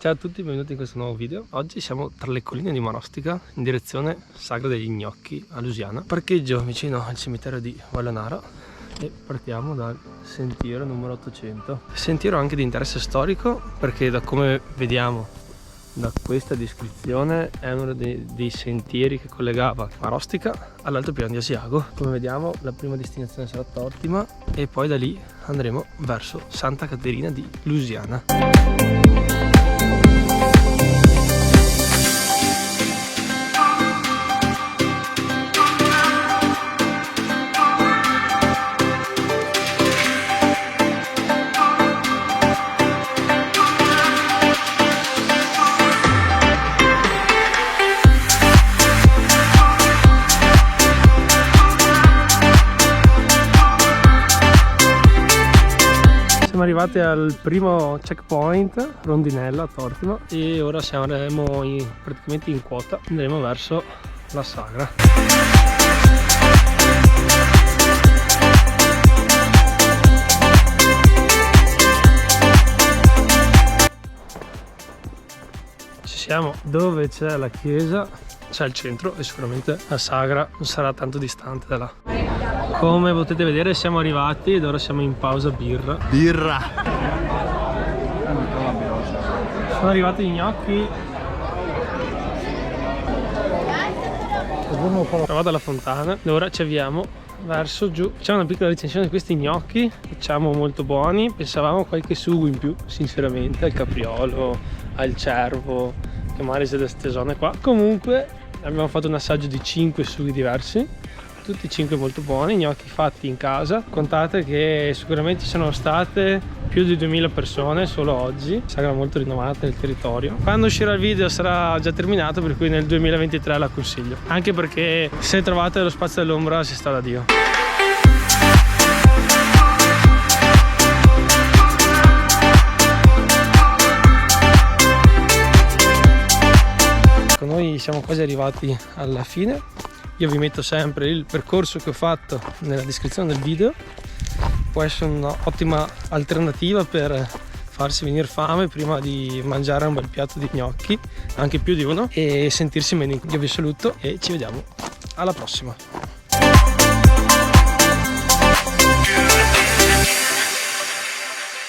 Ciao a tutti, benvenuti in questo nuovo video. Oggi siamo tra le colline di Marostica in direzione Sagra degli Gnocchi a Lusiana. Parcheggio vicino al cimitero di Vallanara e partiamo dal sentiero numero 800. Sentiero anche di interesse storico perché, da come vediamo da questa descrizione, è uno dei sentieri che collegava Marostica all'Altopiano di Asiago. Come vediamo, la prima destinazione sarà Tortima e poi da lì andremo verso Santa Caterina di Lusiana. Siamo arrivati al primo checkpoint, Rondinella a Tortima, e ora saremo praticamente in quota, andremo verso la Sagra. Ci siamo dove c'è la chiesa, c'è il centro e sicuramente la Sagra non sarà tanto distante da là. Come potete vedere siamo arrivati ed ora siamo in pausa birra. Sono arrivati gli gnocchi. Provate alla fontana e ora ci avviamo verso giù. Facciamo una piccola recensione di questi gnocchi, diciamo molto buoni. Pensavamo qualche sugo in più, sinceramente, al capriolo, al cervo, che magari c'è da queste zone qua. Comunque abbiamo fatto un assaggio di 5 sughi diversi, tutti 5 molto buoni, gnocchi fatti in casa. Contate che sicuramente ci sono state più di 2000 persone solo oggi, sagra molto rinomata nel territorio. Quando uscirà il video sarà già terminato, per cui nel 2023 la consiglio, anche perché se trovate lo spazio dell'ombra si sta da Dio. Noi siamo quasi arrivati alla fine. Io vi metto sempre il percorso che ho fatto nella descrizione del video. Può essere un'ottima alternativa per farsi venire fame prima di mangiare un bel piatto di gnocchi, anche più di uno, e sentirsi bene. Io vi saluto e ci vediamo alla prossima.